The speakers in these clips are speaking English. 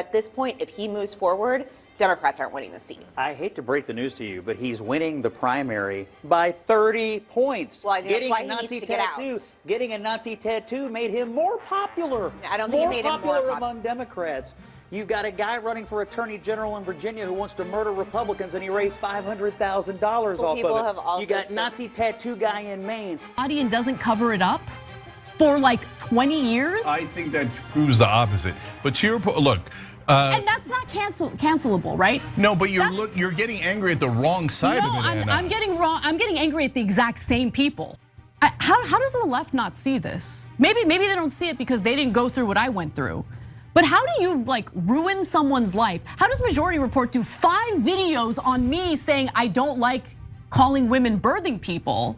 at this point, if he moves forward, Democrats aren't winning the seat. I hate to break the news to you, but he's winning the primary by 30 points. Well, I think that's why he needs to get out. Getting a Nazi tattoo made him more popular. I don't think it made him more popular among Democrats. You've got a guy running for attorney general in Virginia who wants to murder Republicans, and he raised $500,000 off people of it. have also you got Nazi tattoo guy in Maine. And doesn't cover it up for like 20 years? I think that proves the opposite. But to your point, look. And that's not cancelable, right? No, but you're getting angry at the wrong side of it, Anna. I'm getting angry at the exact same people. How does the left not see this? Maybe they don't see it because they didn't go through what I went through. But how do you ruin someone's life? How does Majority Report do 5 videos on me saying I don't like calling women birthing people?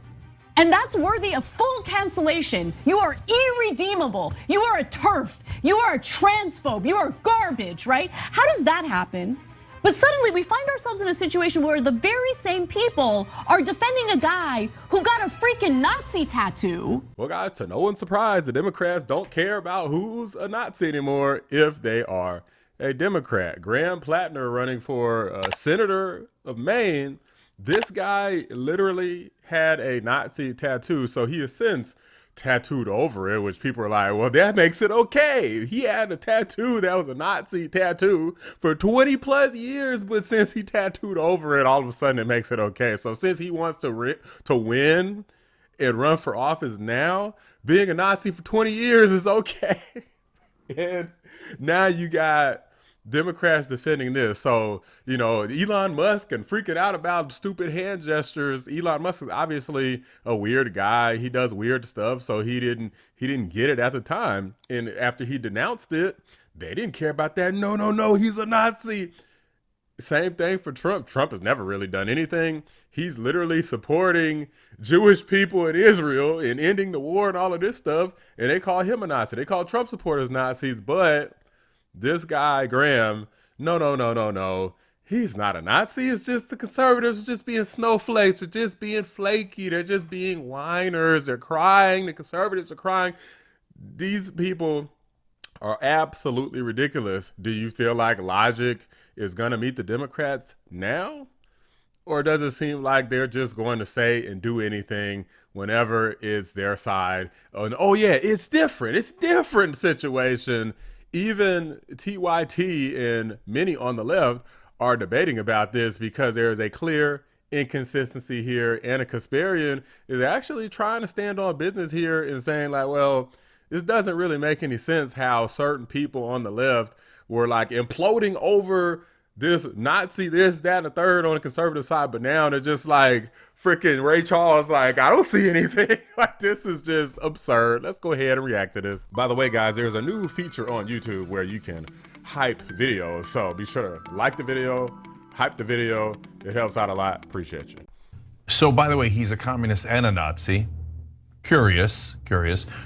And that's worthy of full cancellation. You are irredeemable. You are a TERF. You are a transphobe. You are garbage, right? How does that happen? But suddenly we find ourselves in a situation where the very same people are defending a guy who got a freaking Nazi tattoo. Well, guys, to no one's surprise, the Democrats don't care about who's a Nazi anymore if they are a Democrat. Graham Platner running for senator of Maine. This guy literally had a Nazi tattoo, so he has since tattooed over it, which people are like, well, that makes it okay. He had a tattoo that was a Nazi tattoo for 20 plus years, but since he tattooed over it, all of a sudden it makes it okay. So since he wants to win and run for office now, being a Nazi for 20 years is okay. And now you got Democrats defending this. So, Elon Musk and freaking out about stupid hand gestures. Elon Musk is obviously a weird guy. He does weird stuff. So he didn't get it at the time. And after he denounced it, they didn't care about that. No, he's a Nazi. Same thing for Trump. Trump has never really done anything. He's literally supporting Jewish people in Israel and ending the war and all of this stuff. And they call him a Nazi. They call Trump supporters Nazis, but this guy, Graham, no. He's not a Nazi. It's just the conservatives just being snowflakes. They're just being flaky. They're just being whiners. They're crying. The conservatives are crying. These people are absolutely ridiculous. Do you feel like logic is going to meet the Democrats now? Or does it seem like they're just going to say and do anything whenever it's their side? Oh yeah, it's different. It's different situation. Even TYT and many on the left are debating about this because there is a clear inconsistency here, and a Kasparian is actually trying to stand on business here and saying like, well, this doesn't really make any sense how certain people on the left were like imploding over this Nazi, this, that, and the third on the conservative side, but now they're just like freaking Ray Charles, like, I don't see anything. Like, this is just absurd. Let's go ahead and react to this. By the way, guys, there's a new feature on YouTube where you can hype videos. So be sure to like the video, hype the video. It helps out a lot. Appreciate you. So by the way, he's a communist and a Nazi. Curious.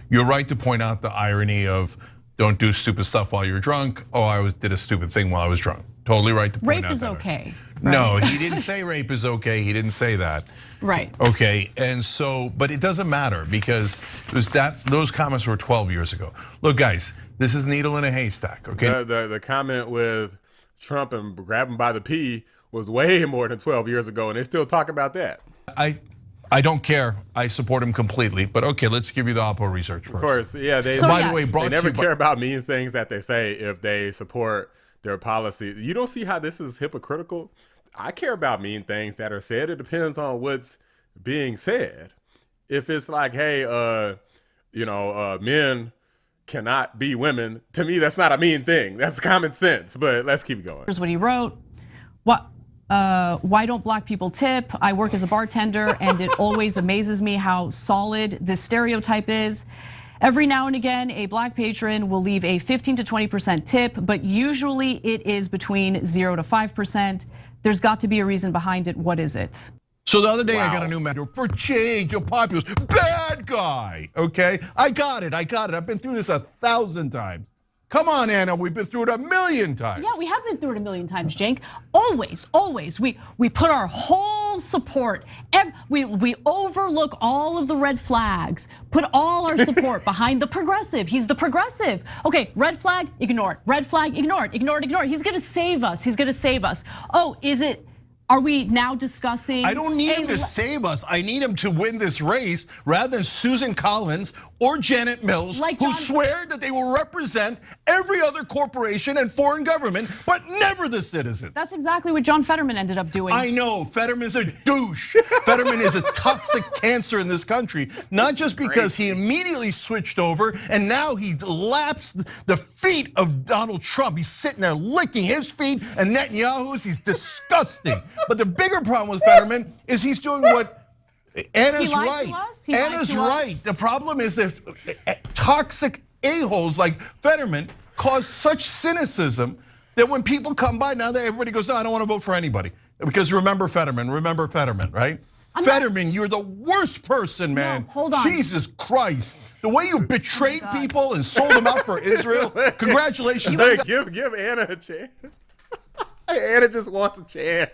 You're right to point out the irony of don't do stupid stuff while you're drunk. Oh, I did a stupid thing while I was drunk. Totally right to point out. Rape is okay. Right? No, he didn't say rape is okay. He didn't say that. Right. Okay, and so, but it doesn't matter because it was those comments were 12 years ago. Look, guys, this is needle in a haystack. Okay. The comment with Trump and grabbing by the pee was way more than 12 years ago, and they still talk about that. I don't care. I support him completely. But okay, let's give you the Oppo research first. Of course, yeah. They never care about mean things that they say if they support their policy. You don't see how this is hypocritical? I care about mean things that are said. It depends on what's being said. If it's like, hey, men cannot be women, to me, that's not a mean thing. That's common sense, but let's keep going. Here's what he wrote. Why don't black people tip? I work as a bartender and it always amazes me how solid this stereotype is. Every now and again, a black patron will leave a 15 to 20% tip, but usually it is between 0 to 5%. There's got to be a reason behind it. What is it? So the other day I got a new manager for change, a populist, bad guy, okay? I got it. I've been through this 1,000 times. Come on, Anna, we've been through it 1,000,000 times. Yeah, we have been through it 1,000,000 times, Cenk. Always. We put our whole full support. We overlook all of the red flags, put all our support behind the progressive. He's the progressive. Okay, red flag, ignore it. Red flag, ignore it, ignore it, ignore it. He's gonna save us, he's gonna save us. Oh, are we now discussing? I don't need him to save us. I need him to win this race rather than Susan Collins or Janet Mills, who swear that they will represent every other corporation and foreign government, but never the citizens. That's exactly what John Fetterman ended up doing. I know, Fetterman's a douche. Fetterman is a toxic cancer in this country, not just because he immediately switched over and now he laps the feet of Donald Trump. He's sitting there licking his feet and Netanyahu's. He's disgusting. But the bigger problem with Fetterman is he's doing what Anna's right. Anna's right. The problem is that toxic a-holes like Fetterman cause such cynicism that when people come by now, everybody goes, no, I don't want to vote for anybody. Because remember Fetterman, right? Fetterman, you're the worst person, man. No, hold on. Jesus Christ. The way you betrayed people and sold them out for Israel, congratulations. Hey, give Anna a chance. Anna just wants a chance.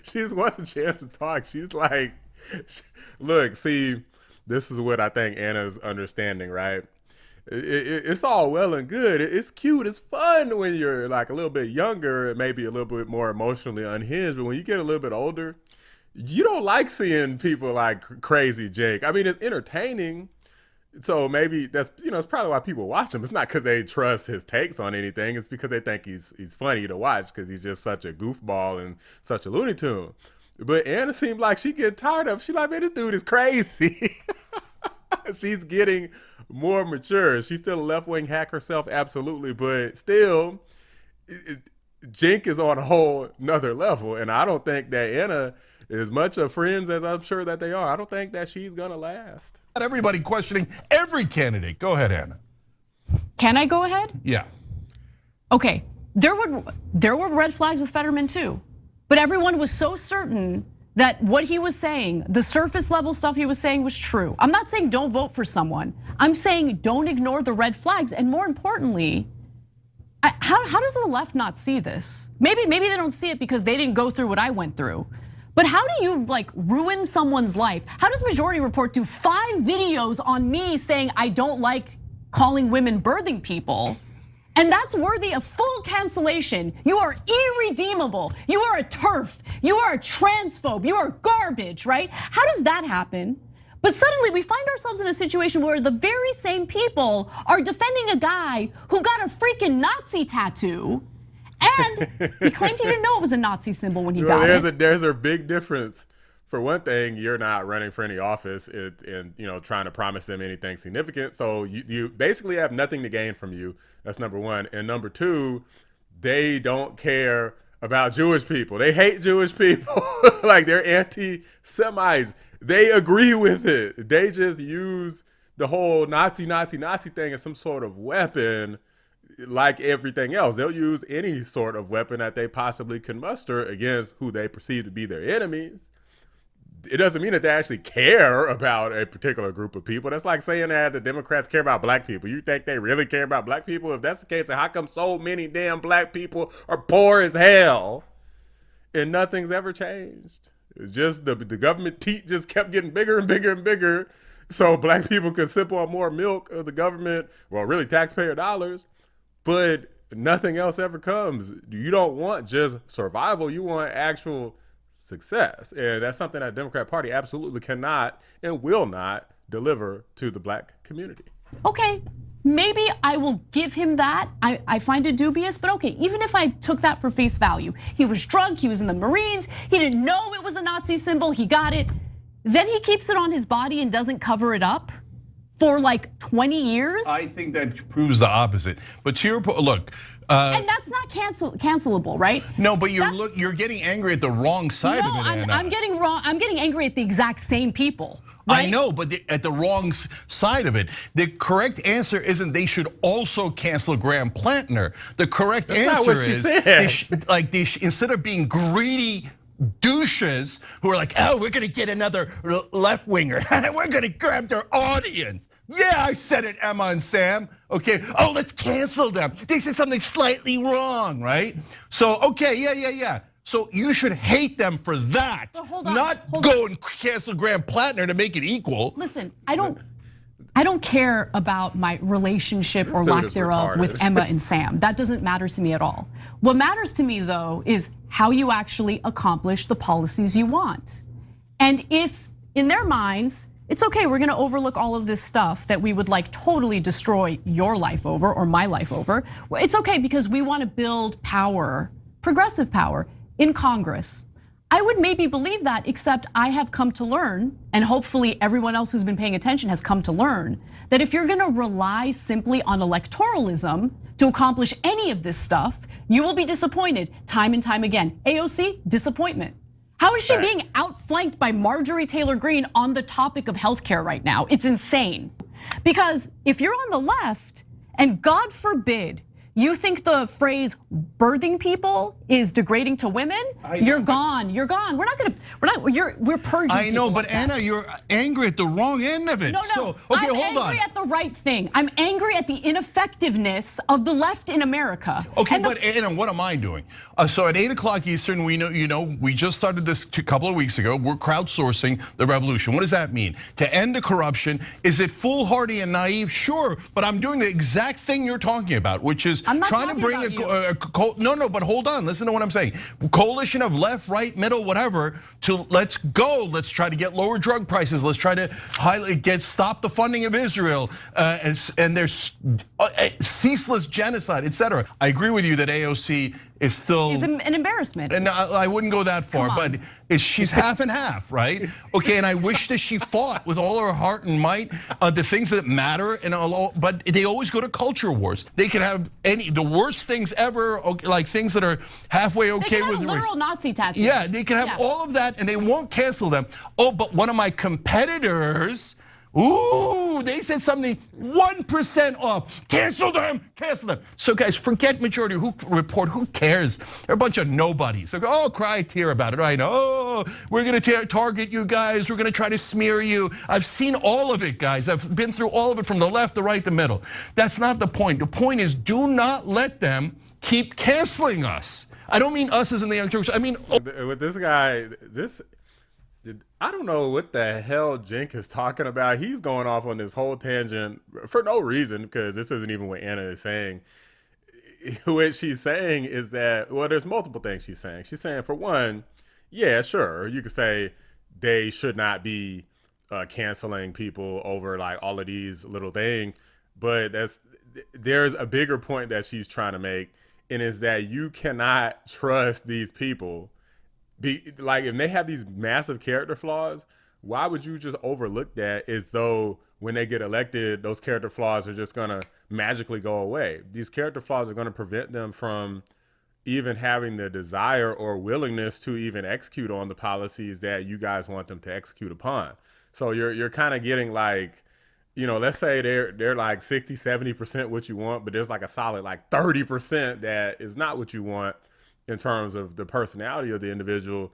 She just wants a chance to talk. She's like, look, see, this is what I think Anna's understanding, right? It's all well and good. It's cute. It's fun when you're like a little bit younger, maybe a little bit more emotionally unhinged. But when you get a little bit older, you don't like seeing people like crazy Jake. I mean, it's entertaining. So maybe that's, it's probably why people watch him. It's not because they trust his takes on anything. It's because they think he's funny to watch because he's just such a goofball and such a Looney Tune. But Anna seemed like she getting tired of it. She's like, man, this dude is crazy. She's getting more mature. She's still a left-wing hack herself, absolutely. But still, Cenk is on a whole nother level. And I don't think that Anna, as much of friends as I'm sure that they are, I don't think that she's gonna last. Everybody questioning every candidate. Go ahead, Anna. Can I go ahead? Yeah. Okay, there were red flags with Fetterman too, but everyone was so certain that what he was saying, the surface level stuff he was saying was true. I'm not saying don't vote for someone. I'm saying don't ignore the red flags, and more importantly, how does the left not see this? Maybe they don't see it because they didn't go through what I went through. But how do you like ruin someone's life? How does Majority Report do 5 videos on me saying I don't like calling women birthing people? And that's worthy of full cancellation. You are irredeemable. You are a TERF. You are a transphobe. You are garbage, right? How does that happen? But suddenly we find ourselves in a situation where the very same people are defending a guy who got a freaking Nazi tattoo. And he claimed he didn't know it was a Nazi symbol when he got it. There's a big difference. For one thing, you're not running for any office and trying to promise them anything significant. So you basically have nothing to gain from you. That's number one. And number two, they don't care about Jewish people. They hate Jewish people. Like they're anti-Semites. They agree with it. They just use the whole Nazi thing as some sort of weapon. Like everything else, they'll use any sort of weapon that they possibly can muster against who they perceive to be their enemies. It doesn't mean that they actually care about a particular group of people. That's like saying that the Democrats care about black people. You think they really care about black people? If that's the case, then how come so many damn black people are poor as hell and nothing's ever changed? It's just the government teat just kept getting bigger and bigger and bigger so black people could sip on more milk of the government, well, really taxpayer dollars. But nothing else ever comes. You don't want just survival. You want actual success. And that's something that the Democrat Party absolutely cannot and will not deliver to the black community. Okay, maybe I will give him that. I find it dubious, but okay, even if I took that for face value, he was drunk, he was in the Marines, he didn't know it was a Nazi symbol, he got it. Then he keeps it on his body and doesn't cover it up for like 20 years? I think that proves the opposite. But to your point, look. And that's not cancelable, right? No, but you're getting angry at the wrong side of it, Anna. I'm getting angry at the exact same people. Right? I know, but at the wrong side of it. The correct answer isn't they should also cancel Graham Platner. The correct answer is instead of being greedy douches who are like, oh, we're gonna get another left winger. We're gonna grab their audience. Yeah, I said it, Emma and Sam. Okay, let's cancel them. They said something slightly wrong, right? So, okay, yeah. So you should hate them for that, hold on, not hold go and cancel Graham Platner to make it equal. Listen, I don't care about my relationship or dude lack is thereof with retarded. Emma and Sam. That doesn't matter to me at all. What matters to me, though, is how you actually accomplish the policies you want. And if in their minds, it's okay, we're gonna overlook all of this stuff that we would like totally destroy your life over or my life over. It's okay because we wanna build power, progressive power in Congress. I would maybe believe that, except I have come to learn, and hopefully everyone else who's been paying attention has come to learn, that if you're gonna rely simply on electoralism to accomplish any of this stuff, you will be disappointed time and time again. AOC, disappointment. How is she being outflanked by Marjorie Taylor Greene on the topic of healthcare right now? It's insane. Because if you're on the left, and God forbid, you think the phrase birthing people is degrading to women? You're gone. You're gone. We're purging. I know, people but like that. Anna, you're angry at the wrong end of it. No, So, okay, I'm hold angry on. at the right thing. I'm angry at the ineffectiveness of the left in America. Okay, but Anna, what am I doing? So at 8 o'clock Eastern, we know, we just started this a couple of weeks ago. We're crowdsourcing the revolution. What does that mean? To end the corruption. Is it foolhardy and naive? Sure, but I'm doing the exact thing you're talking about, which is I'm not trying to talking bring about no, but hold on. Listen to what I'm saying. Coalition of left, right, middle, whatever. To let's go. Let's try to get lower drug prices. Let's try to stop the funding of Israel, and there's ceaseless genocide, etc. I agree with you that AOC is still an embarrassment. And I wouldn't go that far, but she's half and half, right? Okay, and I wish that she fought with all her heart and might the things that matter, but they always go to culture wars. They can have the worst things ever, like things that are halfway okay with a literal Nazi tattoo. Yeah, they can have all of that, and they won't cancel them. Oh, but one of my competitors. Ooh, they said something 1% off. Cancel them, cancel them. So guys, forget majority report, who cares? They're a bunch of nobodies. So, oh, cry a tear about it, right? Oh, we're gonna target you guys, we're gonna try to smear you. I've seen all of it, guys. I've been through all of it from the left, the right, the middle. That's not the point. The point is, do not let them keep canceling us. I don't mean us as in the young Turks, I mean. With this guy, I don't know what the hell Cenk is talking about. He's going off on this whole tangent for no reason, because this isn't even what Anna is saying. What she's saying is that, well, there's multiple things she's saying. She's saying, for one, yeah, sure, you could say they should not be canceling people over like all of these little things, but there's a bigger point that she's trying to make, and is that you cannot trust these people. Like, if they have these massive character flaws, why would you just overlook that as though when they get elected, those character flaws are just gonna magically go away? These character flaws are gonna prevent them from even having the desire or willingness to even execute on the policies that you guys want them to execute upon. So you're kind of getting like, let's say they're like 60-70% what you want, but there's like a solid like 30% that is not what you want. In terms of the personality of the individual,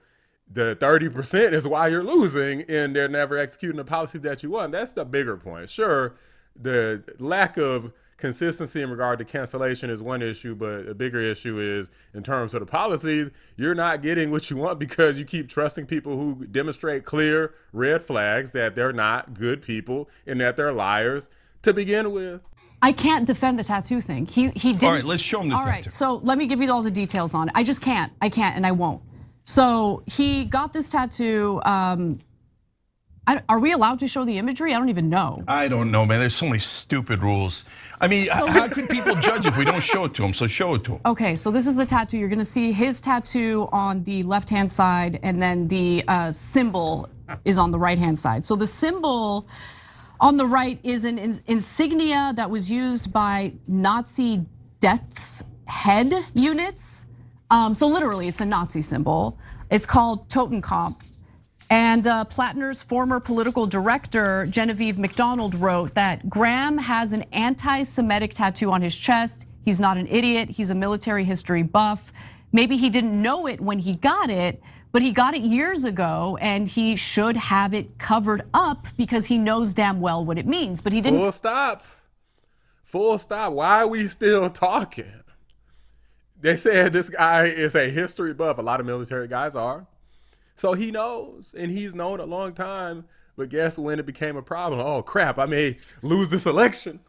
the 30% is why you're losing, and they're never executing the policies that you want. That's the bigger point. Sure, the lack of consistency in regard to cancellation is one issue, but a bigger issue is in terms of the policies, you're not getting what you want because you keep trusting people who demonstrate clear red flags that they're not good people and that they're liars to begin with. I can't defend the tattoo thing. He did. All right, let's show him the tattoo. All right, so let me give you all the details on it. I just can't. I can't, and I won't. So he got this tattoo. Are we allowed to show the imagery? I don't even know. I don't know, man. There's so many stupid rules. I mean, how could people judge if we don't show it to them? So show it to them. Okay, so this is the tattoo. You're gonna see his tattoo on the left-hand side, and then the symbol is on the right-hand side. So the symbol on the right is an insignia that was used by Nazi death's head units. So literally, it's a Nazi symbol. It's called Totenkopf. And Platner's former political director, Genevieve McDonald, wrote that Graham has an anti-Semitic tattoo on his chest. He's not an idiot. He's a military history buff. Maybe he didn't know it when he got it, but he got it years ago, and he should have it covered up because he knows damn well what it means, but he didn't. Full stop. Full stop. Why are we still talking? They said this guy is a history buff. A lot of military guys are. So he knows, and he's known a long time. But guess when it became a problem? Oh, crap, I may lose this election.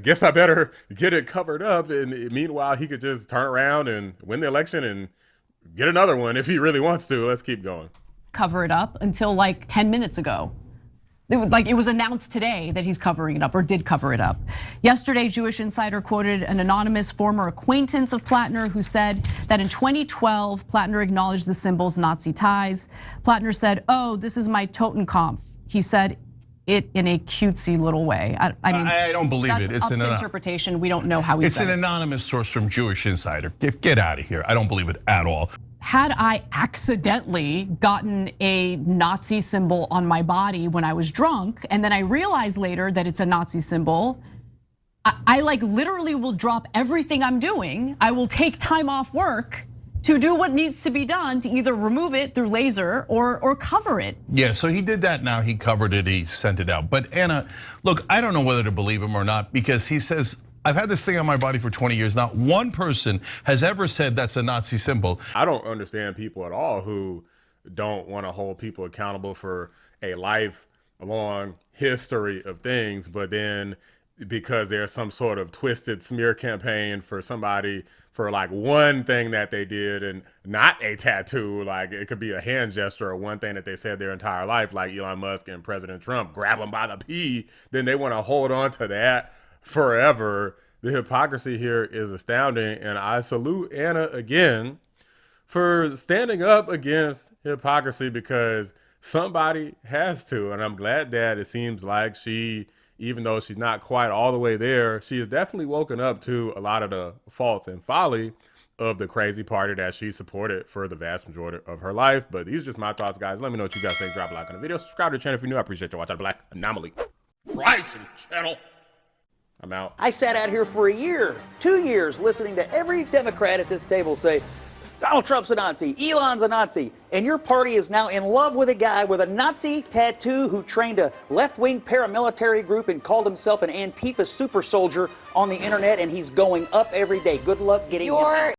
Guess I better get it covered up. And meanwhile, he could just turn around and win the election and get another one if he really wants to. Let's keep going. Cover it up until like 10 minutes ago. It was announced today that he's covering it up, or did cover it up. Yesterday, Jewish Insider quoted an anonymous former acquaintance of Platner who said that in 2012, Platner acknowledged the symbol's Nazi ties. Platner said, "Oh, this is my Totenkopf." He said it in a cutesy little way. I mean, I don't believe it. It's up to interpretation. We don't know how he said it. It's an anonymous source from Jewish Insider. Get out of here. I don't believe it at all. Had I accidentally gotten a Nazi symbol on my body when I was drunk, and then I realized later that it's a Nazi symbol, I like literally will drop everything I'm doing. I will take time off work to do what needs to be done to either remove it through laser or cover it. Yeah, so he did that now. He covered it, he sent it out. But Anna, look, I don't know whether to believe him or not, because he says, I've had this thing on my body for 20 years. Not one person has ever said that's a Nazi symbol. I don't understand people at all who don't want to hold people accountable for a lifelong history of things, but then because there's some sort of twisted smear campaign for somebody for like one thing that they did and not a tattoo, like it could be a hand gesture or one thing that they said their entire life, like Elon Musk and President Trump, grab them by the P, then they want to hold on to that forever. The hypocrisy here is astounding, and I salute Anna again for standing up against hypocrisy, because somebody has to. And I'm glad that it seems like she, even though she's not quite all the way there, she has definitely woken up to a lot of the faults and folly of the crazy party that she supported for the vast majority of her life. But these are just my thoughts, guys. Let me know what you guys think. Drop a like on the video. Subscribe to the channel if you're new. I appreciate you watching the Black Anomaly Rising channel. I'm out. I sat out here for a year, 2 years, listening to every Democrat at this table say, Donald Trump's a Nazi, Elon's a Nazi, and your party is now in love with a guy with a Nazi tattoo who trained a left-wing paramilitary group and called himself an Antifa super soldier on the internet, and he's going up every day. Good luck getting him out.